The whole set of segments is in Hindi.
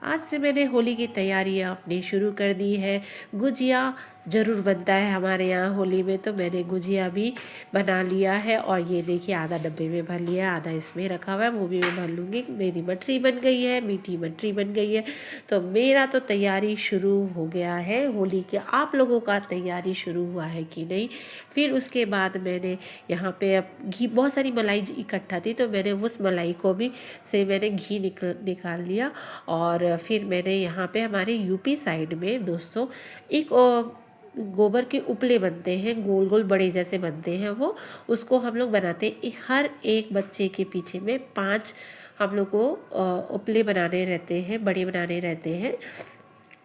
आज से मैंने होली की तैयारियां अपनी शुरू कर दी है। गुजिया ज़रूर बनता है हमारे यहाँ होली में, तो मैंने गुजिया भी बना लिया है। और ये देखिए आधा डब्बे में भर लिया, आधा इसमें रखा हुआ है, वो भी मैं भर लूँगी। मेरी मठरी बन गई है, मीठी मठरी बन गई है। तो मेरा तो तैयारी शुरू हो गया है होली की। आप लोगों का तैयारी शुरू हुआ है कि नहीं? फिर उसके बाद मैंने यहाँ पे अब घी, बहुत सारी मलाई इकट्ठा थी, तो मैंने उस मलाई को भी से मैंने घी निकाल लिया। और फिर मैंने यहाँ पे हमारे यूपी साइड में दोस्तों एक गोबर के उपले बनते हैं, गोल गोल बड़े जैसे बनते हैं वो, उसको हम लोग बनाते हैं। हर एक बच्चे के पीछे में 5 हम लोग को उपले बनाने रहते हैं, बड़े बनाने रहते हैं।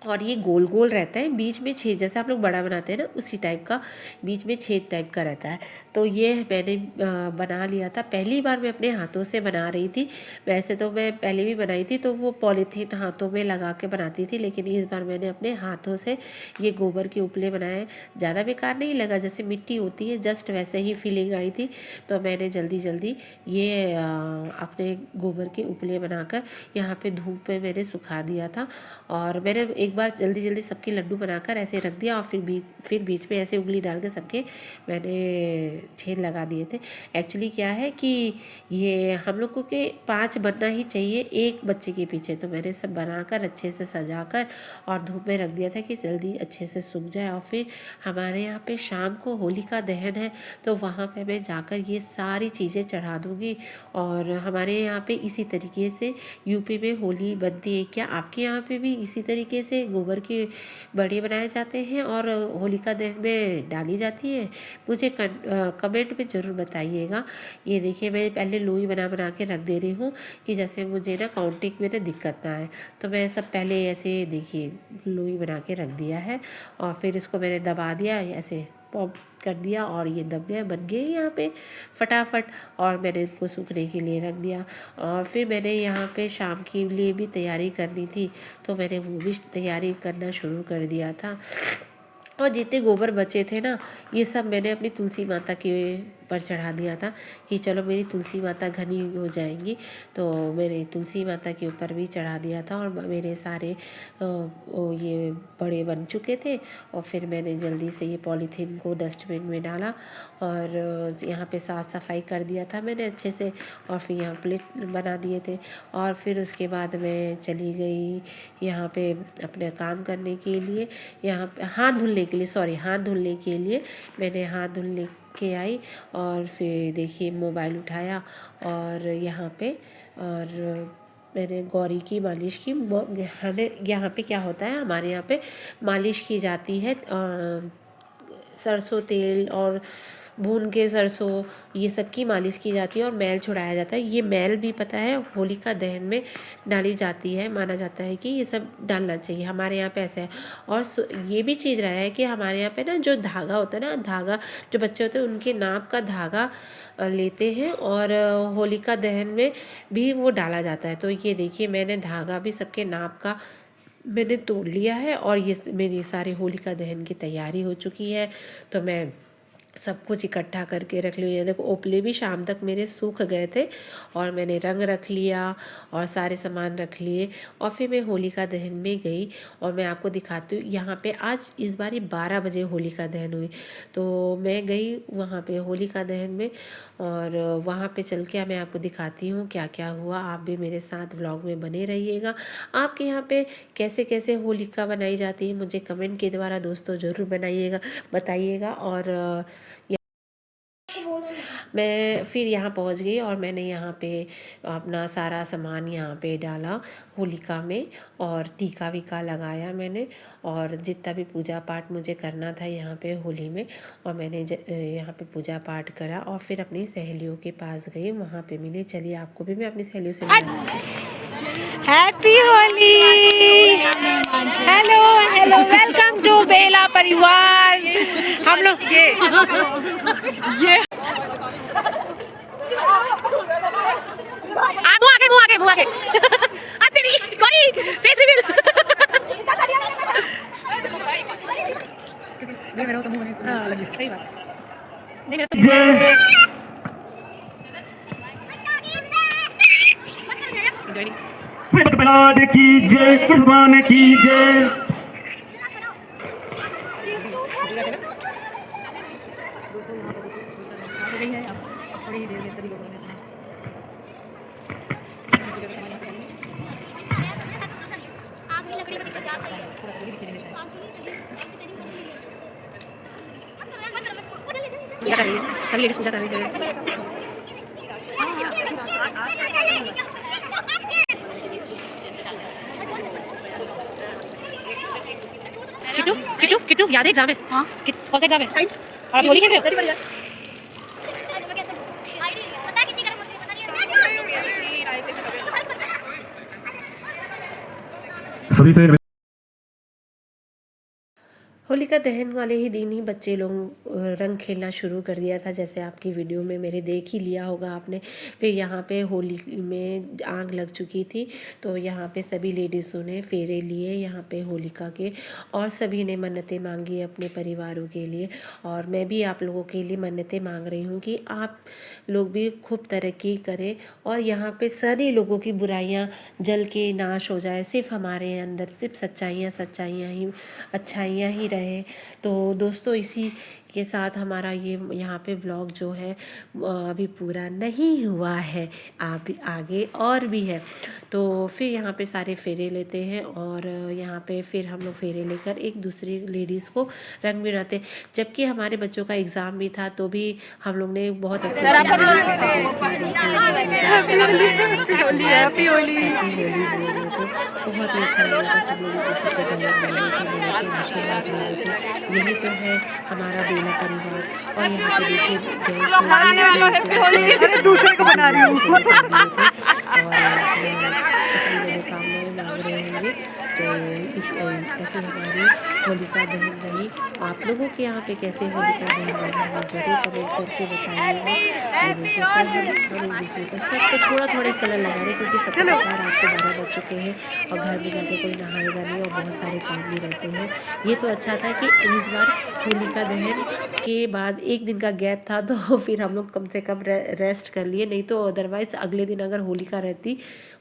और ये गोल गोल रहता है, बीच में छेद, जैसे आप लोग बड़ा बनाते हैं ना उसी टाइप का बीच में छेद टाइप का रहता है। तो ये मैंने बना लिया था। पहली बार मैं अपने हाथों से बना रही थी। वैसे तो मैं पहले भी बनाई थी, तो वो पॉलीथीन हाथों में लगा के बनाती थी, लेकिन इस बार मैंने अपने हाथों से ये गोबर के उपले बनाए। ज़्यादा बेकार नहीं लगा, जैसे मिट्टी होती है जस्ट वैसे ही फीलिंग आई थी। तो मैंने जल्दी जल्दी ये अपने गोबर के उपले बनाकर यहाँ पे धूप में मैंने सुखा दिया था। और मैंने एक बार जल्दी जल्दी सबके लड्डू बनाकर ऐसे रख दिया, और फिर बीच में ऐसे उंगली डाल के सबके मैंने छेद लगा दिए थे। एक्चुअली क्या है कि ये हम लोग को के 5 बनना ही चाहिए एक बच्चे के पीछे। तो मैंने सब बनाकर अच्छे से सजाकर और धूप में रख दिया था कि जल्दी अच्छे से सूख जाए। और फिर हमारे यहाँ पे शाम को होलिका दहन है, तो वहाँ पे मैं जाकर ये सारी चीज़ें चढ़ा दूँगी। और हमारे यहाँ पे इसी तरीके से यूपी में होली बनती है। क्या आपके यहाँ पे भी इसी तरीके से गोबर के बड़े बनाए जाते हैं और होलिका दहन में डाली जाती है? मुझे कमेंट में ज़रूर बताइएगा। ये देखिए मैं पहले लोई बना बना के रख दे रही हूँ कि जैसे मुझे ना काउंटिंग में ना दिक्कत ना आए। तो मैं सब पहले ऐसे देखिए लोई बना के रख दिया है, और फिर इसको मैंने दबा दिया, ऐसे पॉप कर दिया, और ये दब गया, बन गए यहाँ पे फटाफट। और मैंने इसको सूखने के लिए रख दिया। और फिर मैंने यहाँ पे शाम के लिए भी तैयारी करनी थी, तो मैंने वो भी तैयारी करना शुरू कर दिया था। और जितने गोबर बचे थे ना, ये सब मैंने अपनी तुलसी माता के पर चढ़ा दिया था कि चलो मेरी तुलसी माता घनी हो जाएंगी। तो मैंने तुलसी माता के ऊपर भी चढ़ा दिया था। और मेरे सारे ये बड़े बन चुके थे। और फिर मैंने जल्दी से ये पॉलीथीन को डस्टबिन में डाला, और यहाँ पे साफ़ सफाई कर दिया था मैंने अच्छे से। और फिर यहाँ प्लेट बना दिए थे। और फिर उसके बाद मैं चली गई यहाँ पे अपने काम करने के लिए, यहाँ पे हाथ धुलने के लिए, हाथ धुलने के लिए मैंने हाथ धुलने के आई। और फिर देखिए मोबाइल उठाया, और यहाँ पे और मैंने गौरी की मालिश की। यहाँ पे क्या होता है, हमारे यहाँ पे मालिश की जाती है सरसों तेल और भून के सरसों, ये सब की मालिश की जाती है और मैल छुड़ाया जाता है। ये मैल भी पता है होलिका दहन में डाली जाती है, माना जाता है कि ये सब डालना चाहिए। हमारे यहाँ पे ऐसा है। और ये भी चीज़ रहा है कि हमारे यहाँ पे ना जो धागा होता है ना, धागा जो बच्चे होते हैं उनके नाप का धागा लेते हैं, और होलिका दहन में भी वो डाला जाता है। तो ये देखिए मैंने धागा भी सबके नाप का मैंने तोड़ लिया है, और ये मेरी सारी होलिका दहन की तैयारी हो चुकी है। तो मैं सब कुछ इकट्ठा करके रख लिया। ये देखो ओपले भी शाम तक मेरे सूख गए थे, और मैंने रंग रख लिया और सारे सामान रख लिए। और फिर मैं होलिका दहन में गई, और मैं आपको दिखाती हूँ। यहाँ पे आज इस बार 12 बजे होलिका दहन हुई, तो मैं गई वहाँ पे होलिका दहन में, और वहाँ पे चल के मैं आपको दिखाती हूँ क्या क्या हुआ। आप भी मेरे साथ व्लॉग में बने रहिएगा। आपके यहाँ पे कैसे कैसे होलिका बनाई जाती है मुझे कमेंट के द्वारा दोस्तों ज़रूर बताइएगा। और मैं फिर यहाँ पहुँच गई, और मैंने यहाँ पे अपना सारा सामान यहाँ पे डाला होलिका में, और टीका वीका लगाया मैंने, और जितना भी पूजा पाठ मुझे करना था यहाँ पे होली में, और मैंने यहाँ पे पूजा पाठ करा। और फिर अपनी सहेलियों के पास गई, वहाँ पे मिले। चलिए आपको भी मैं अपनी सहेलियों से happy Holi. Hello hello, welcome to Bela Parivar. हम लोग ये मुँह आगे तेरी कोई फेस रिवील। मेरा तो मुँह नहीं, सही बात नहीं, मेरा तो प्रहलाद की जय, भगवान की जय। पूजा कर रही है, सभी लेडीज पूजा कर रही है। किट्टू किट्टू किट्टू याद है एग्जाम है? हाँ, कौन सा एग्जाम है? साइंस। और आप होली खेल रहे हो? सभी पे होलिका दहन वाले ही दिन ही बच्चे लोग रंग खेलना शुरू कर दिया था, जैसे आपकी वीडियो में मेरे देख ही लिया होगा आपने। फिर यहाँ पे होली में आग लग चुकी थी, तो यहाँ पे सभी लेडीज़ों ने फेरे लिए यहाँ पे होलिका के, और सभी ने मन्नतें मांगी अपने परिवारों के लिए। और मैं भी आप लोगों के लिए मन्नतें मांग रही हूँ कि आप लोग भी खूब तरक्की करें और यहाँ पे सारे लोगों की बुराइयाँ जल के नाश हो जाए, सिर्फ हमारे अंदर सिर्फ सच्चाइयाँ ही अच्छाइयाँ ही रहे। तो दोस्तों इसी के साथ हमारा ये यहाँ पे ब्लॉग जो है अभी पूरा नहीं हुआ है, आगे और भी है। तो फिर यहाँ पे सारे फेरे लेते हैं और यहाँ पे फिर हम लोग फेरे लेकर एक दूसरी लेडीज़ को रंग भी बनाते। जबकि हमारे बच्चों का एग्ज़ाम भी था, तो भी हम लोग ने बहुत अच्छे से हैप्पी होली बहुत ही अच्छा लगा था। सब लोग एक दूसरे से गले मिल रहे थे, बहुत ही आशीर्वाद ले रहे थे। यही तो है हमारा बेला परिवार। और यहाँ पे देखिए जेंट्स दूसरे को बना रही हूँ और अपनी मनोकामनाएं मांग रहे होंगे। तो इस ऐसे हमारी होलिका दहन रही। आप लोगों के यहाँ पे कैसे होलिका दहन रही है जरूर कमेंट करके बताइएगा। हम एक दूसरे को सबको थोड़ा थोड़ा कलर लगा रहे, क्योंकि सबके पता रात को 12 बज चुके हैं और घर में जाके कोई नहाएगा नहीं और बहुत सारे काम भी रहते हैं। ये तो अच्छा था कि इस बार होलिका दहन के बाद एक दिन का गैप था, तो फिर हम लोग कम से कम रेस्ट कर लिए। नहीं तो अदरवाइज़ अगले दिन अगर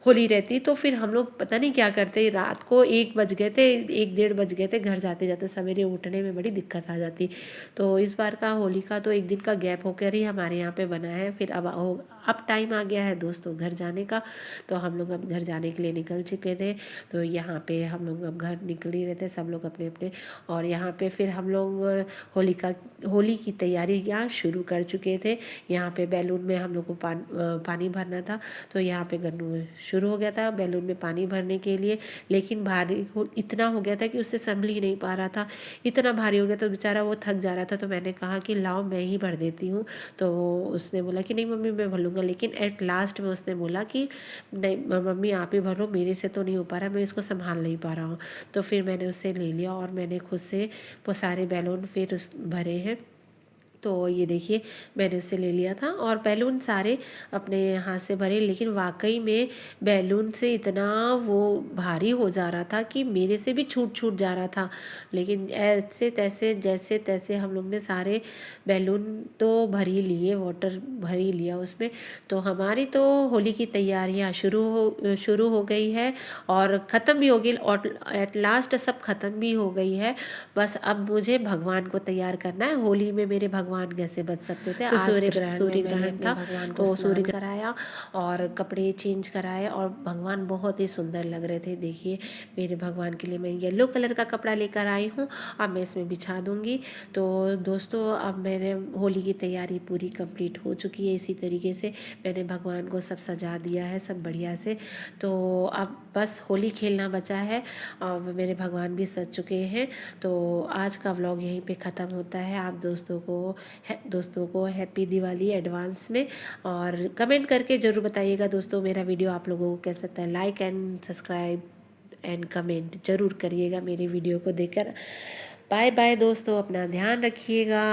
होली रहती तो फिर हम लोग पता नहीं क्या करते। रात को 1 बज गए थे, 1 डेढ़ बज गए थे, घर जाते जाते सवेरे उठने में बड़ी दिक्कत आ जाती। तो इस बार का होली का तो एक दिन का गैप होकर ही हमारे यहाँ पे बना है। फिर अब टाइम आ गया है दोस्तों घर जाने का, तो हम लोग अब घर जाने के लिए निकल चुके थे। तो यहाँ पे हम लोग अब घर निकल ही रहे थे सब लोग अपने अपने। और यहाँ पे फिर हम लोग होली की तैयारियाँ शुरू कर चुके थे। यहाँ पे बैलून में हम लोग को पानी भरना था, तो यहाँ पे गन्नू शुरू हो गया था बैलून में पानी भरने के लिए। लेकिन भारी इतना हो गया था कि उससे संभल ही नहीं पा रहा था, इतना भारी हो गया तो बेचारा वो थक जा रहा था। तो मैंने कहा कि लाओ मैं ही भर देती हूँ। तो उसने बोला कि नहीं मम्मी मैं भर लूँगा, लेकिन एट लास्ट में उसने बोला कि नहीं मम्मी आप ही भरो, मेरे से तो नहीं हो पा रहा, मैं इसको संभाल नहीं पा रहा हूँ। तो फिर मैंने उससे ले लिया और मैंने खुद से वो सारे बैलून फिर भरे हैं। तो ये देखिए मैंने उससे ले लिया था और बैलून सारे अपने हाथ से भरे, लेकिन वाकई में बैलून से इतना वो भारी हो जा रहा था कि मेरे से भी छूट जा रहा था। लेकिन ऐसे तैसे जैसे तैसे हम लोग ने सारे बैलून तो भर ही लिए, वाटर भर ही लिया उसमें। तो हमारी तो होली की तैयारियाँ शुरू हो गई है और ख़त्म भी हो गई और एट लास्ट सब ख़त्म भी हो गई है। बस अब मुझे भगवान को तैयार करना है। होली में मेरे भगवान कैसे बच सकते थे, तो आज सूर्य ग्रहण था, भगवान को तो स्नान सूर्य कराया और कपड़े चेंज कराए और भगवान बहुत ही सुंदर लग रहे थे। देखिए मेरे भगवान के लिए मैं येलो कलर का कपड़ा लेकर आई हूँ, अब मैं इसमें बिछा दूँगी। तो दोस्तों अब मैंने होली की तैयारी पूरी कंप्लीट हो चुकी है। इसी तरीके से मैंने भगवान को सब सजा दिया है सब बढ़िया से। तो अब बस होली खेलना बचा है। अब मेरे भगवान भी सज चुके हैं। तो आज का व्लॉग यहीं पे ख़त्म होता है। आप दोस्तों को हैप्पी दिवाली एडवांस में, और कमेंट करके ज़रूर बताइएगा दोस्तों मेरा वीडियो आप लोगों को कैसा लगता है। Like and subscribe and comment ज़रूर करिएगा मेरे वीडियो को देखकर। बाय बाय दोस्तों, अपना ध्यान रखिएगा।